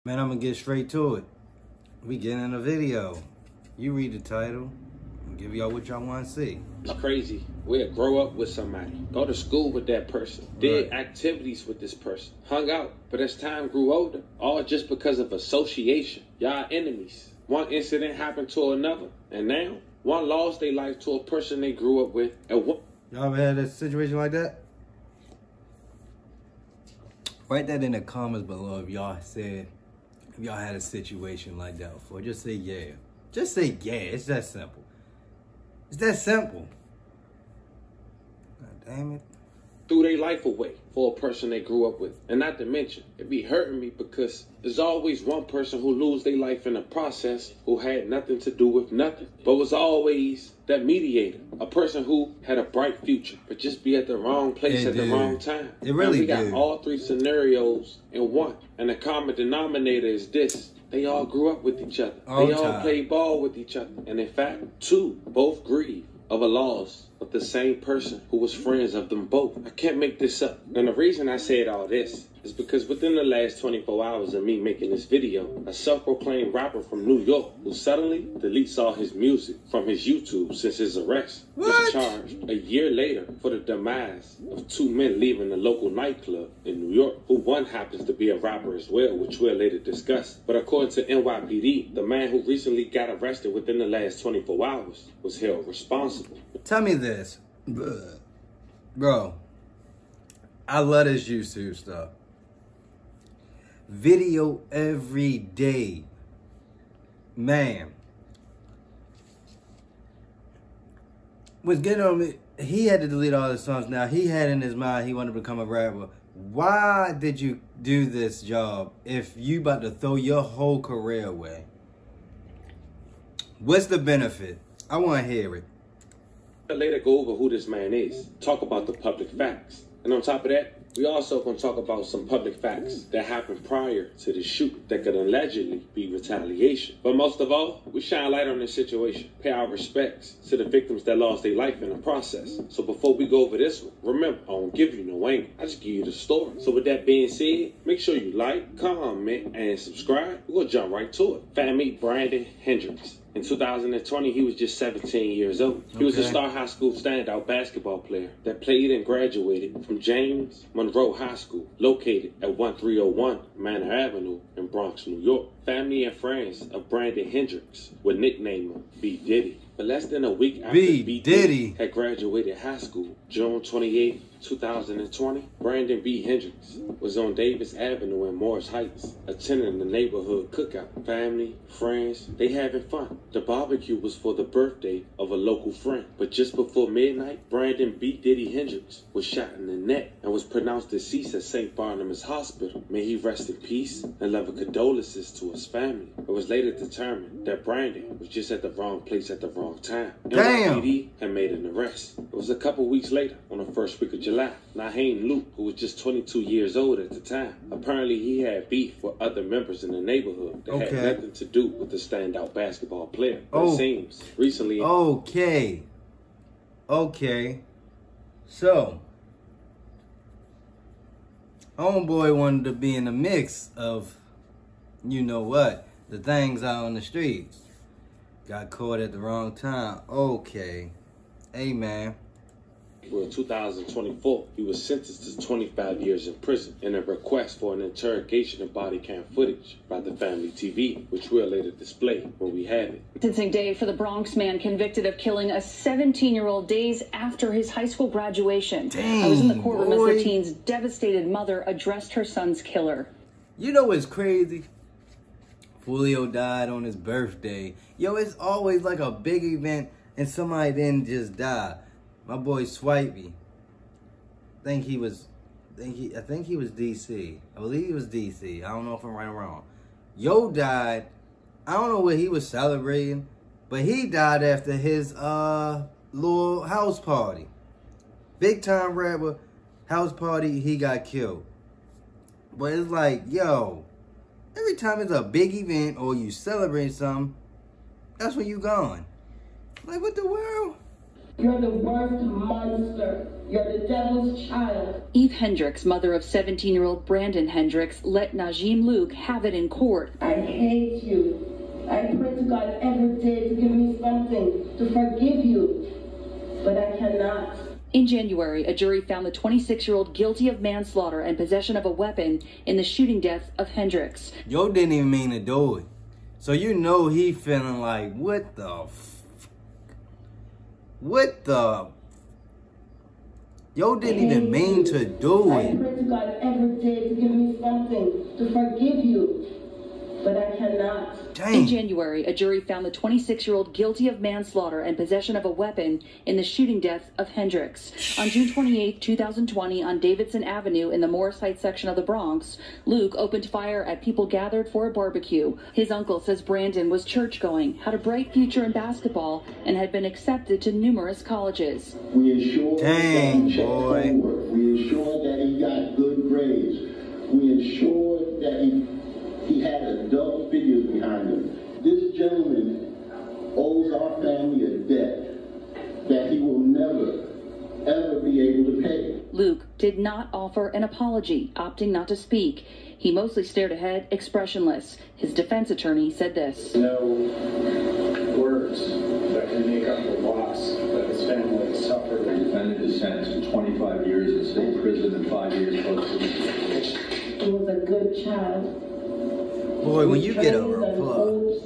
Man, I'm gonna get straight to it. We get in a video. You read the title. I'll give y'all what y'all want to see. It's crazy. We'll grow up with somebody, go to school with that person, did activities with this person, hung out, but as time grew older, all just because of association. Y'all enemies. One incident happened to another, and now one lost their life to a person they grew up with. And one. Y'all ever had a situation like that? Write that in the comments below if y'all had a situation like that before. Just say yeah. Just say yeah. It's that simple. It's that simple. God damn it. Threw their life away for a person they grew up with. And not to mention, it be hurting me because there's always one person who lose their life in the process who had nothing to do with nothing. But was always that mediator. A person who had a bright future, but just be at the wrong place at the wrong time. It really did. We got all three scenarios in one. And the common denominator is this. They all grew up with each other. They all played ball with each other. And in fact, two both grieve of a loss of the same person who was friends of them both. I can't make this up. And the reason I said all this is because within the last 24 hours of me making this video, a self-proclaimed rapper from New York who suddenly deletes all his music from his YouTube since his arrest was charged a year later for the demise of two men leaving a local nightclub in New York, who one happens to be a rapper as well, which we'll later discuss. But according to NYPD, the man who recently got arrested within the last 24 hours was held responsible. Tell me this, bro. I love this YouTube stuff. Video every day, man. What's getting on me? He had to delete all his songs. Now he had in his mind he wanted to become a rapper. Why did you do this job if you about to throw your whole career away? What's the benefit? I want to hear it. I'll later go over who this man is, talk about the public facts. And on top of that, we also going to talk about some public facts that happened prior to the shoot that could allegedly be retaliation. But most of all, we shine light on this situation, pay our respects to the victims that lost their life in the process. So before we go over this one, remember, I don't give you no angle. I just give you the story. So with that being said, make sure you like, comment, and subscribe. We're going to jump right to it. Family Brandon Hendricks. In 2020, he was just 17 years old. He was a star high school standout basketball player that played and graduated from James Monroe High School, located at 1301 Manor Avenue in Bronx, New York. Family and friends of Brandon Hendricks would nickname him B. Diddy. But less than a week after B. Diddy had graduated high school, June 28, 2020, Brandon B. Hendricks was on Davis Avenue in Morris Heights, attending the neighborhood cookout. Family, friends, they having fun. The barbecue was for the birthday of a local friend. But just before midnight, Brandon B. Diddy Hendricks was shot in the neck and was pronounced deceased at St. Barnabas Hospital. May he rest in peace and love and condolences to his family. It was later determined that Brandon was just at the wrong place at the wrong time. Damn. NYPD had made an arrest. It was a couple weeks later, on the first week of July. Naheem Luke, who was just 22 years old at the time, apparently he had beef with other members in the neighborhood that had nothing to do with the standout basketball player. It seems recently. Okay. So, homeboy wanted to be in the mix of, you know what, the things out on the streets. Got caught at the wrong time. Okay. Hey, man. In 2024, he was sentenced to 25 years in prison in a request for an interrogation of body cam footage by the Family TV, which we'll later display when we have it. Sentencing day for the Bronx man convicted of killing a 17-year-old days after his high school graduation. Dang, I was in the courtroom as the teen's devastated mother addressed her son's killer. You know what's crazy? Julio died on his birthday. Yo, it's always like a big event and somebody then just died. My boy Swipey, I think he was DC. I believe he was DC. I don't know if I'm right or wrong. Yo died. I don't know what he was celebrating, but he died after his little house party. Big time rapper, house party, he got killed. But it's like, yo, every time it's a big event or you celebrate something, that's when you gone. Like, what the world? You're the worst monster. You're the devil's child. Eve Hendricks, mother of 17-year-old Brandon Hendricks, let Najim Luke have it in court. I hate you. I pray to God every day to give me something to forgive you, but I cannot. In January, a jury found the 26-year-old guilty of manslaughter and possession of a weapon in the shooting death of Hendricks. Yo didn't even mean to do it. So you know he feeling like, what the Yo didn't even mean to do it. I pray to God every day to give me something to forgive you, but I cannot. Dang. In January, a jury found the 26-year-old guilty of manslaughter and possession of a weapon in the shooting death of Hendricks. On June 28, 2020, on Davidson Avenue in the Morris Heights section of the Bronx, Luke opened fire at people gathered for a barbecue. His uncle says Brandon was church-going, had a bright future in basketball, and had been accepted to numerous colleges. We ensured Dang, that he checked boy. homework. We ensured that he got good grades. We ensured that he had adult figures behind him. This gentleman owes our family a debt that he will never, ever be able to pay. Luke did not offer an apology, opting not to speak. He mostly stared ahead, expressionless. His defense attorney said this. No words that can make up the loss that his family suffered. The defendant is sentenced to 25 years in state prison and 5 years post-release. He was a good child. Boy, when you get a Dreams and reply. hopes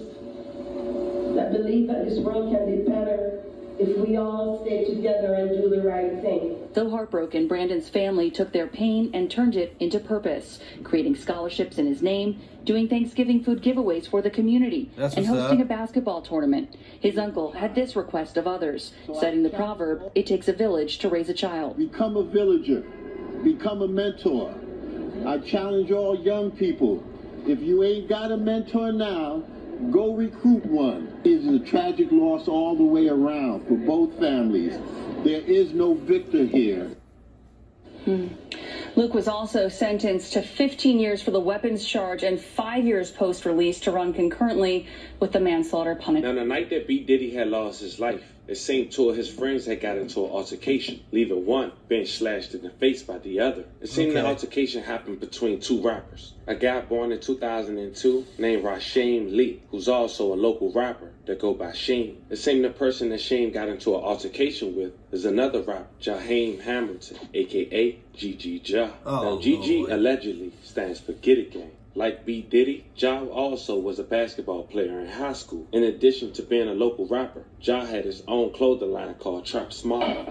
that believe that this world can be better if we all stay together and do the right thing. Though heartbroken, Brandon's family took their pain and turned it into purpose, creating scholarships in his name, doing Thanksgiving food giveaways for the community, and hosting a basketball tournament. His uncle had this request of others, citing the proverb, it takes a village to raise a child. Become a villager. Become a mentor. I challenge all young people. If you ain't got a mentor now, go recruit one. It is a tragic loss all the way around for both families. There is no victor here. Luke was also sentenced to 15 years for the weapons charge and 5 years post-release to run concurrently with the manslaughter punishment. Now, the night that B. Diddy had lost his life, it seemed two of his friends had got into an altercation, leaving one being slashed in the face by the other. It seemed the altercation happened between two rappers. A guy born in 2002 named Rasheem Lee, who's also a local rapper that go by Shane. It seemed the person that Shane got into an altercation with is another rapper, Jaheim Hamilton, a.k.a. GG Ja. Now, GG allegedly stands for Get It Gang. Like B. Diddy, Ja also was a basketball player in high school. In addition to being a local rapper, Ja had his own clothing line called Trap Smart.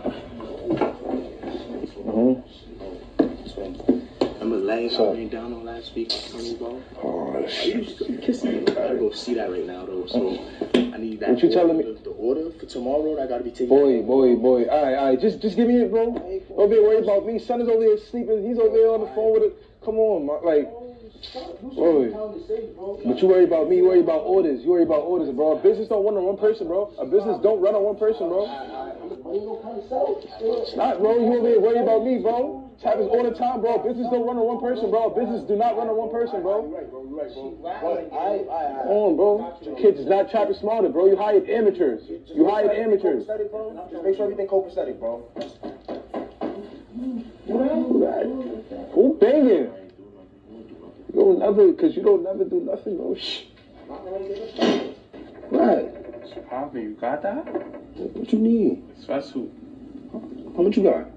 Remember last time down on last week, bro? Oh, shit. You kissing me. I gotta go see that right now, though. So I need that. What you telling me? The order for tomorrow that gotta be taken. Boy. All right. Just give me it, bro. Don't be worried about me. Son is over here sleeping. He's over here on the phone with it. Come on, like. Boy. But you worry about me. You worry about orders. You worry about orders, bro. A business don't run on one person, bro. A business don't run on one person, bro. It's not, bro. You over here worry about me, bro. This happens all the time, bro. Business don't run on one person, bro. Business do not run on one person, bro. Come on, bro. Your kids is not trapping smarter, bro. You hired amateurs. You hired amateurs. Just make sure everything copacetic, bro. Who banging? You don't never, because you don't never do nothing, bro. Shh. Right. Papa, you got that? What you need? Sweatsuit. How much you got?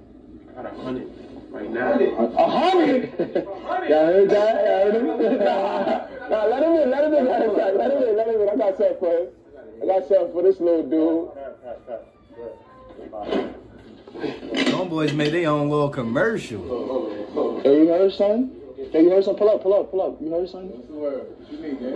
I got 100 right now. 100? Y'all heard that? Y'all heard him? Nah, let him in. I got something for him. I got something for this little dude. Them boys made their own little commercial. Hey, you heard, son? Hey, you heard, son? Pull up. You heard, son? What you need, man?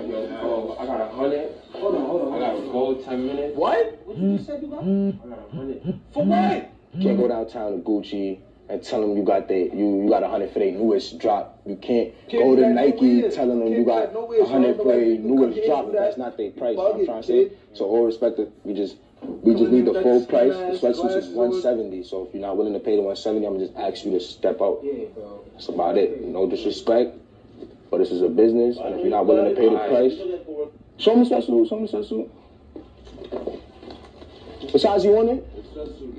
I got 100. Hold on. I got a gold 10 minutes. What? What you said you got? I got 100. For what? Can't go downtown to Gucci and tell them you got you got 100 for their newest drop. You can't go to Nike telling them you got 100 for their newest drop. That's not their price. I'm trying to say. So all respect, we just need the full price. The sweatsuits is $170. So if you're not willing to pay the $170, I'm gonna just ask you to step out. That's about it. No disrespect, but this is a business, and if you're not willing to pay the price, show me the sweatsuit. What size you want it?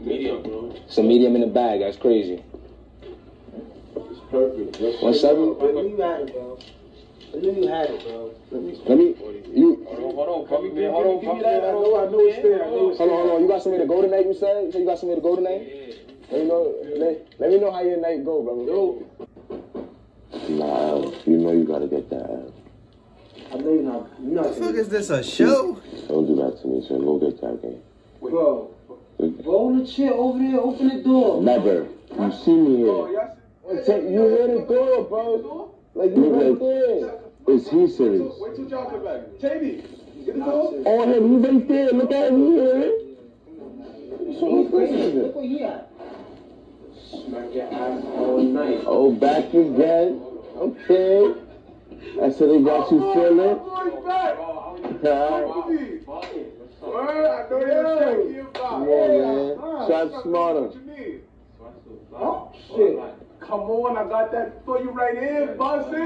Medium, bro. It's a medium in the bag. That's crazy. It's perfect. 170? I knew you had it, bro. I knew you had it, bro. Let me. You. Hold on, puppy man. Hold on, puppy man. I know it's there. Hold on. You got somewhere to go tonight? You said. You got somewhere to go tonight? Yeah. Let me know how your night go, brother. Yo. Nah, you know you gotta get that. I know you're not. What the fuck is this, a show? Don't do that to me, so go get that game. Bro, roll the chair over there, open the door. Never. You see me here. You hear the door, bro. Like, you right there. Is he serious? Wait till John come back. JD, get the door. On him, he right there. Look at him here. So what's this? Look where he at. Smack your ass all night. Oh, back again. Okay. I said they got you feeling. Come on, man. Shot smarter. Oh, shit. Come on, I got that for you right here, bossy.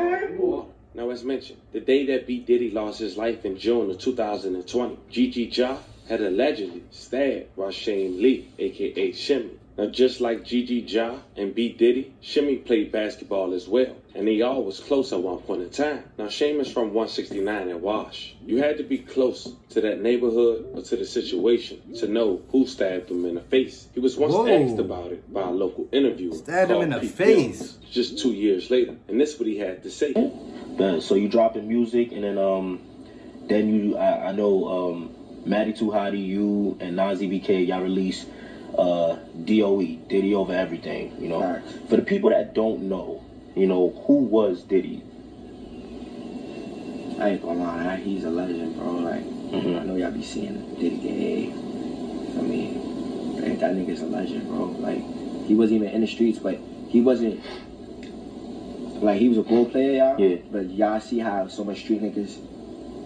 Now, as mentioned, the day that B. Diddy lost his life in June of 2020, Gigi Ja had allegedly stabbed Rasheem Lee, a.k.a. Shimmy. Now, just like Gigi Ja and B. Diddy, Shimmy played basketball as well, and they all was close at one point in time. Now, Shame is from 169 in Wash. You had to be close to that neighborhood or to the situation to know who stabbed him in the face. He was once asked about it by a local interviewer. Stabbed him in the face. Just 2 years later, and this is what he had to say. So you dropping music, and then you, I know, Maddie Too Hottie, you and Nazi BK, y'all release DOE, Diddy Over Everything, you know. Right. For the people that don't know, you know, who was Diddy? I ain't gonna lie, he's a legend, bro. Like, I know y'all be seeing Diddy get A. I mean, that nigga's a legend, bro. Like, he wasn't even in the streets, but he wasn't, like, he was a ball player, y'all. Yeah. But y'all see how so much street niggas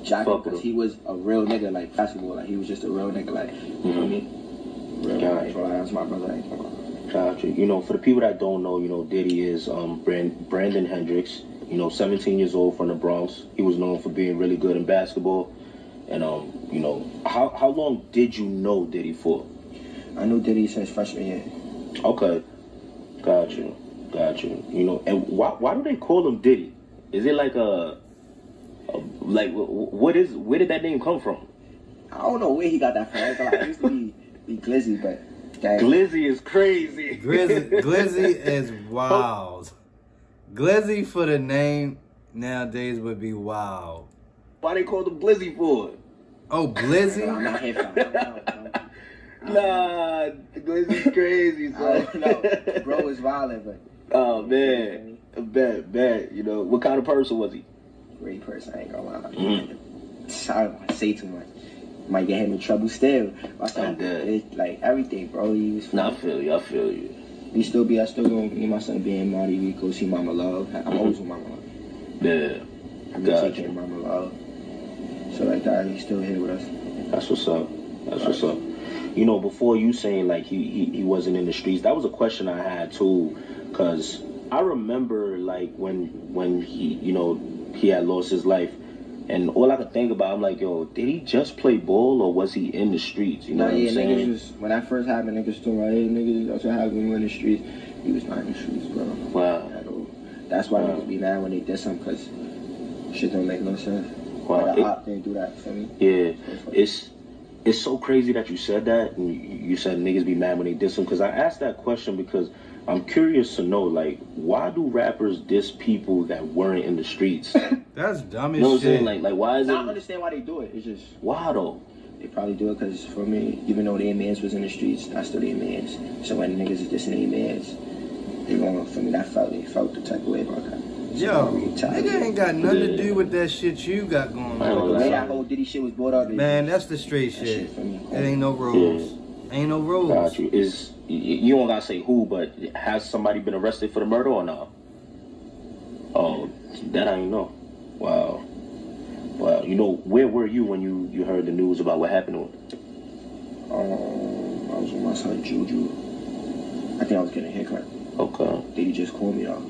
jack him, because he was a real nigga, like, basketball. Like, he was just a real nigga, like, you know what I mean? Real, like, that's my brother. Ain't gonna lie. Gotcha. You know, for the people that don't know, you know, Diddy is Brandon Hendricks, you know, 17 years old from the Bronx. He was known for being really good in basketball. And, you know, how long did you know Diddy for? I knew Diddy since freshman year. Okay. Gotcha. You know, and why do they call him Diddy? Is it like like, where did that name come from? I don't know where he got that from. It used to be Glizzy, but... Glizzy is crazy. Glizzy is wild. Glizzy for the name nowadays would be wild. Why they called him Glizzy for? Oh, Glizzy? I'm not hip hop. Nah, Glizzy's crazy, so. No, bro is violent, but. Oh man, bad. You know, what kind of person was he? Great person, I ain't gonna lie. I don't want to say too much. Might get him in trouble still. Like everything, bro. He was. Nah, I feel you. I still gonna me and my son being Marty. We go see Mama Love. I'm always with Mama Love. Yeah. I'm gonna take care of Mama Love. So like that, he's still here with us. That's what's up. What's up. You know, before you saying like he wasn't in the streets, that was a question I had too, cause I remember like when he, you know, he had lost his life. And all I could think about, I'm like, yo, did he just play ball or was he in the streets? You know what I'm saying? Niggas was, when that first happened, niggas told me, hey, niggas, that's what happened when we were in the streets. He was not in the streets, bro. Wow. At all. That's why niggas be mad when they diss him, because shit don't make no sense. Wow. Like, the op didn't do that for me. Yeah. It's so crazy that you said that, and you said niggas be mad when they diss him, because I asked that question because I'm curious to know, like, why do rappers diss people that weren't in the streets? That's dumb as shit. You know what I'm saying? Like why is it? I don't understand why they do it. It's just... Why though? They probably do it because, for me, even though their mans was in the streets, I still their mans. So when niggas is dissing their mans, they going, for me, they felt the type of way about that. Yo, nigga ain't got nothing to do with that shit you got going on. The way that whole Diddy shit was brought up. Man, that's the straight shit. It ain't no rules. Yeah. Ain't no rules. Got you. You don't gotta say who, but has somebody been arrested for the murder or not? Oh, that I ain't know. Wow. You know, where were you when you heard the news about what happened to him? I was with my son Juju. I think I was getting a haircut. Okay. Diddy just called me though,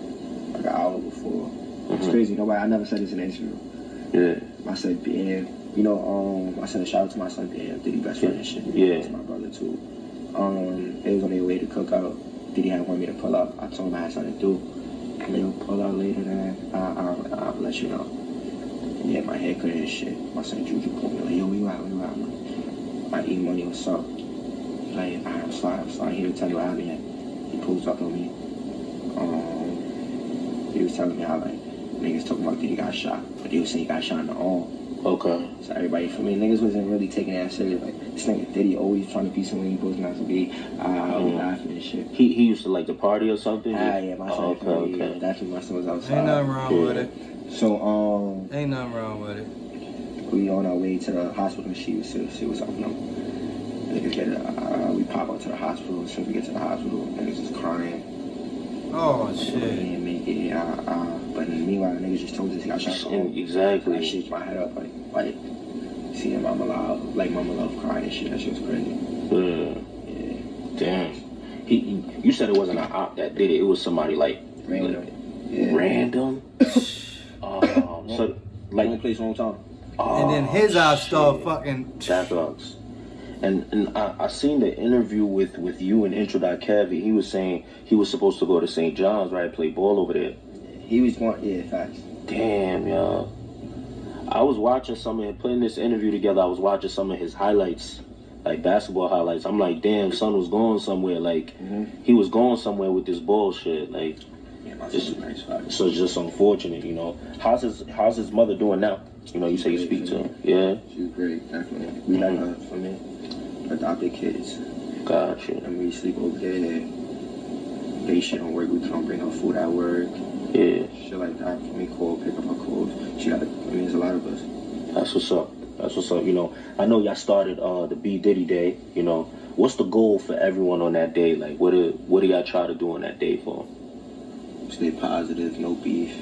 like an hour before. It's crazy. I never said this in the interview. Yeah. I said, man, You know, I sent a shout out to my son, Diddy best friend and shit. Yeah. To my brother too. They was on their way to cook out. Diddy had wanted me to pull up. I told him I had something to do. And they'll pull out later, then I'll let you know. And yeah, my haircut and shit. My son Juju called me like, yo, where you at? I eat money, what's up? Like, I'm sorry, here to tell you what happened yet. He pulls up on me. He was telling me how, like, niggas talking about Diddy got shot, but they was saying he got shot in the arm. Okay. So everybody, for me, niggas wasn't really taking that serious. Like, this nigga Diddy always trying to be someone he supposed not to be. I was laughing and shit. He used to like the party or something? Yeah, my son. Okay. Yeah, definitely my son was outside. Ain't nothing wrong with it. So, ain't nothing wrong with it. We on our way to the hospital. She was up, niggas get we pop out to the hospital. As soon as we get to the hospital, niggas is crying. Oh shit. We didn't make it. But meanwhile, niggas just told us he got shot. Exactly. I shaked my head up like seeing Mama Love crying and shit. That shit was crazy. Yeah. Damn. You said it wasn't an op that did it. It was somebody like random. Random. So like wrong place, wrong time. And then his eyes start fucking. That sucks. And I seen the interview with you and Intro.Kev. He was saying he was supposed to go to St. John's, right? Play ball over there. He was going, yeah, facts. Damn, y'all. I was watching putting this interview together. I was watching some of his highlights, like basketball highlights. I'm like, damn, son was going somewhere. Like, he was going somewhere with this bullshit. Like, nice, so it's just unfortunate, you know. How's his mother doing now? You know, you say you speak to her. Yeah? She's great, definitely. We like her, for me. Adopted kids. Gotcha. And we sleep over there. Day shit don't work. We come bring her food at work. Yeah. Shit like that. For me, pick up her clothes. There's a lot of us. That's what's up. You know, I know y'all started the B Diddy Day. You know, what's the goal for everyone on that day? Like, what do y'all try to do on that day for? Stay positive, no beef.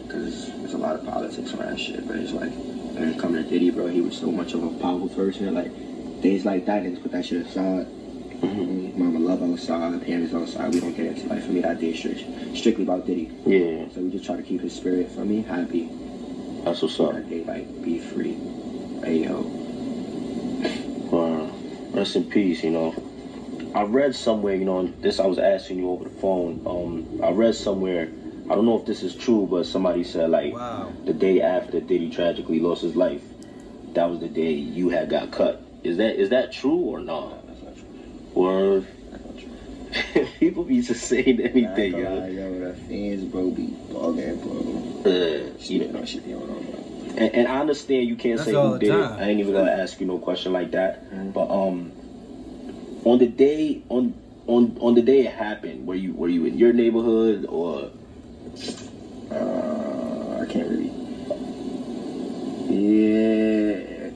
Because there's a lot of politics around that shit. But it's like, when it comes to Diddy, bro, he was so much of a powerful person. Like, days like that, niggas put that shit aside. Mama love outside, parents outside. We don't get into life. For me, that day is strictly about Diddy. Yeah. So we just try to keep his spirit, for me, happy. That's what's up. That day, like, be free. Hey, yo. Rest in peace, you know. I read somewhere, you know, this I was asking you over the phone. I read somewhere, I don't know if this is true, but somebody said, like, the day after Diddy tragically lost his life, that was the day you had got cut. Is that true or not? No, that's not true. Word. That's not true. People be just saying anything, yo. Yo, the fans, bro, be bugging, bro. You know, shit going on, bro. And I understand you can't say who did it. I ain't even gonna ask you no question like that. But on the day it happened, were you in your neighborhood or? I can't really. Yeah,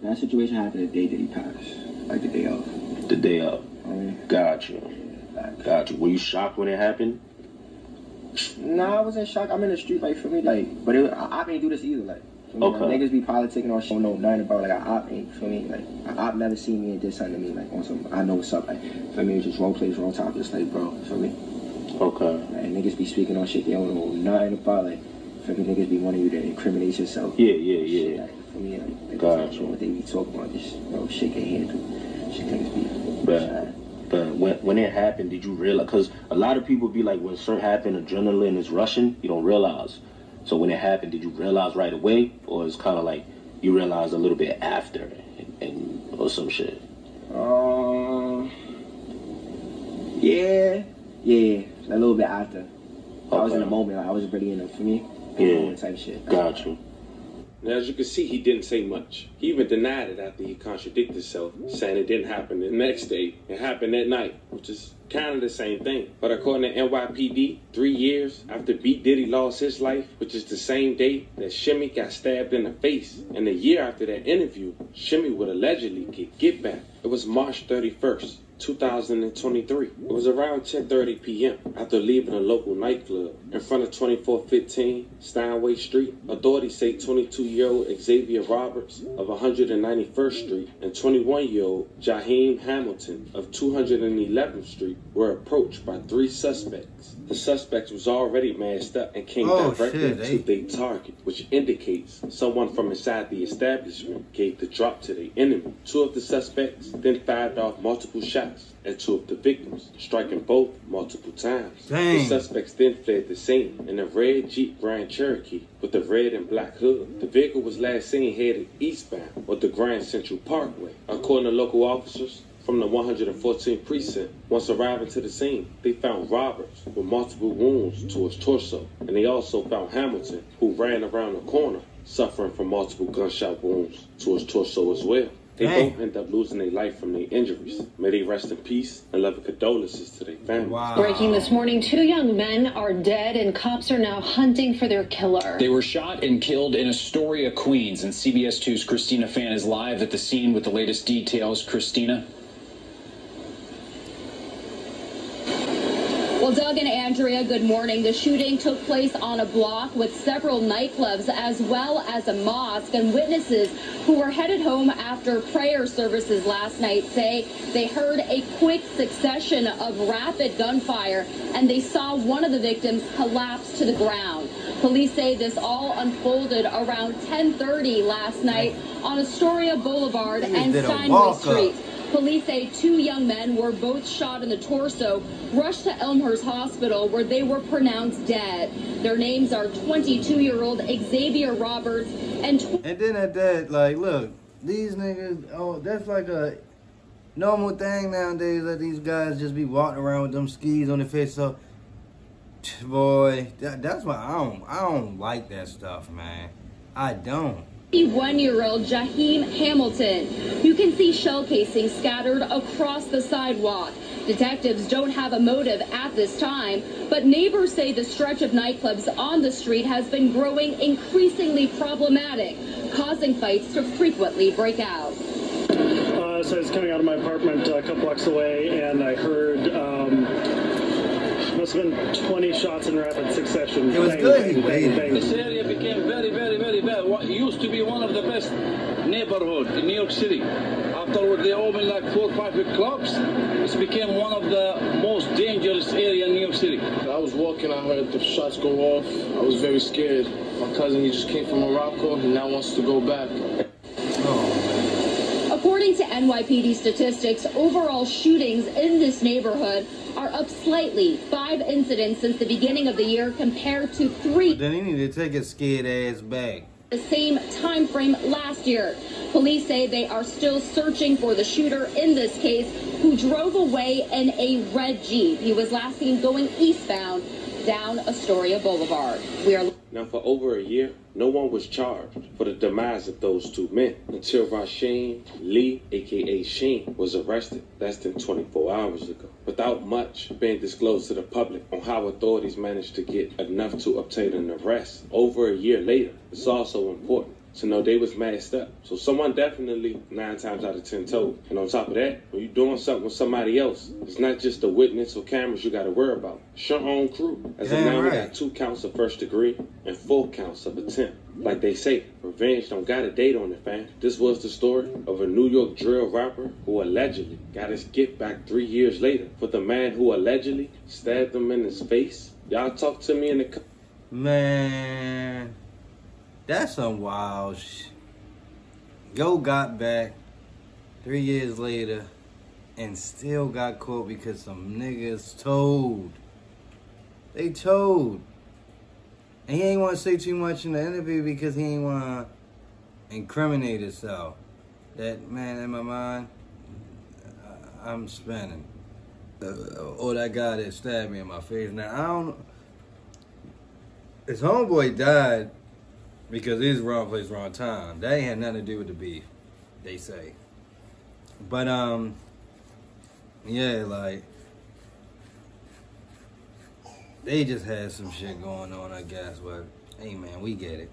that situation happened the day that he passed, like the day of. The day of. Gotcha. Were you shocked when it happened? Nah, I wasn't shocked. I'm in the street, like, for me, like, but I ain't do this either, like. Okay. Like, niggas be politicking on shit, don't know nothing about, like, I ain't, for me, like, I've never seen me and did something to me, like, on some, I know what's up, like, for me, it's just wrong place, wrong time, just like, bro, for me. Okay. Like, niggas be speaking on shit they don't know nothing about, like, for me, niggas be wanting you to incriminate yourself. Yeah. Shit, like, for me, like, gotcha. What they be talking about, just, bro, shit can handle. Shit niggas be. But when it happened, did you realize? Because a lot of people be like, when something happened, adrenaline is rushing, you don't realize. So when it happened, did you realize right away? Or it's kind of like you realized a little bit after or some shit? Yeah, a little bit after. Okay. I was in the moment. I was really in it for me. Yeah. Type shit. Got you. Now, as you can see, he didn't say much. He even denied it after he contradicted himself, saying it didn't happen the next day. It happened that night, which is kind of the same thing. But according to NYPD, 3 years after B. Diddy lost his life, which is the same day that Shimmy got stabbed in the face, and a year after that interview, Shimmy would allegedly get back. It was March 31st. 2023. It was around 10:30 p.m. after leaving a local nightclub in front of 2415 Steinway Street. Authorities say 22-year-old Xavier Roberts of 191st Street and 21-year-old Jaheim Hamilton of 211th Street were approached by 3 suspects. The suspects was already masked up and came directly to their target, which indicates someone from inside the establishment gave the drop to their enemy. 2 of the suspects then fired off multiple shots at 2 of the victims, striking both multiple times. The suspects then fled the scene in a red Jeep Grand Cherokee with a red and black hood. The vehicle was last seen headed eastbound on the Grand Central Parkway. According to local officers from the 114th precinct, once arriving to the scene, they found Roberts with multiple wounds to his torso, and they also found Hamilton, who ran around the corner, suffering from multiple gunshot wounds to his torso as well. They both end up losing their life from their injuries. May they rest in peace and love and condolences to their families. Wow. Breaking this morning, 2 young men are dead and cops are now hunting for their killer. They were shot and killed in Astoria, Queens, and CBS 2's Christina Fan is live at the scene with the latest details. Christina? Well, Doug and Andrea, good morning. The shooting took place on a block with several nightclubs as well as a mosque, and witnesses who were headed home after prayer services last night say they heard a quick succession of rapid gunfire and they saw one of the victims collapse to the ground. Police say this all unfolded around 10:30 last night on Astoria Boulevard and Steinway Street. Police say 2 young men were both shot in the torso, rushed to Elmhurst Hospital where they were pronounced dead. Their names are 22-year-old Xavier Roberts and then at that, like, look, these niggas, oh, that's like a normal thing nowadays that these guys just be walking around with them skis on their face. So, boy, that's why I don't like that stuff, man. I don't. 21-year-old Jaheim Hamilton. You can see shell casings scattered across the sidewalk. Detectives don't have a motive at this time, but neighbors say the stretch of nightclubs on the street has been growing increasingly problematic, causing fights to frequently break out. So I was coming out of my apartment a couple blocks away, and I heard must have been 20 shots in rapid succession. It was good. This area became very, very, very bad. What used to be one of the best neighborhoods in New York City. Afterward, they opened like 4 or 5 clubs. It became one of the most dangerous areas in New York City. I was walking, I heard the shots go off. I was very scared. My cousin, he just came from Morocco. He now wants to go back. According to NYPD statistics, overall shootings in this neighborhood are up slightly. 5 incidents since the beginning of the year compared to 3. Then he need to take his scared ass back. The same time frame last year. Police say they are still searching for the shooter in this case, who drove away in a red Jeep. He was last seen going eastbound down Astoria Boulevard. Now, for over a year, no one was charged for the demise of those 2 men until Rasheen Lee, a.k.a. Sheen, was arrested less than 24 hours ago, without much being disclosed to the public on how authorities managed to get enough to obtain an arrest. Over a year later, it's also important to know they was masked up. So someone definitely 9 times out of 10 told. And on top of that, when you're doing something with somebody else, it's not just the witness or cameras you got to worry about. It's your own crew. As of now, we got 2 counts of first degree and 4 counts of attempt. Like they say, revenge don't got a date on it, fam. This was the story of a New York drill rapper who allegedly got his gift back 3 years later for the man who allegedly stabbed him in his face. Y'all talk to me in the... Man... That's some wild shit. Yo got back 3 years later and still got caught because some niggas told. They told. And he ain't want to say too much in the interview because he ain't want to incriminate himself. That, man, in my mind, I'm spinning. Oh, that guy that stabbed me in my face. Now, I don't know. His homeboy died because he's wrong place, wrong time. That ain't had nothing to do with the beef, they say. But, yeah, like, they just had some shit going on, I guess. But, hey, man, we get it.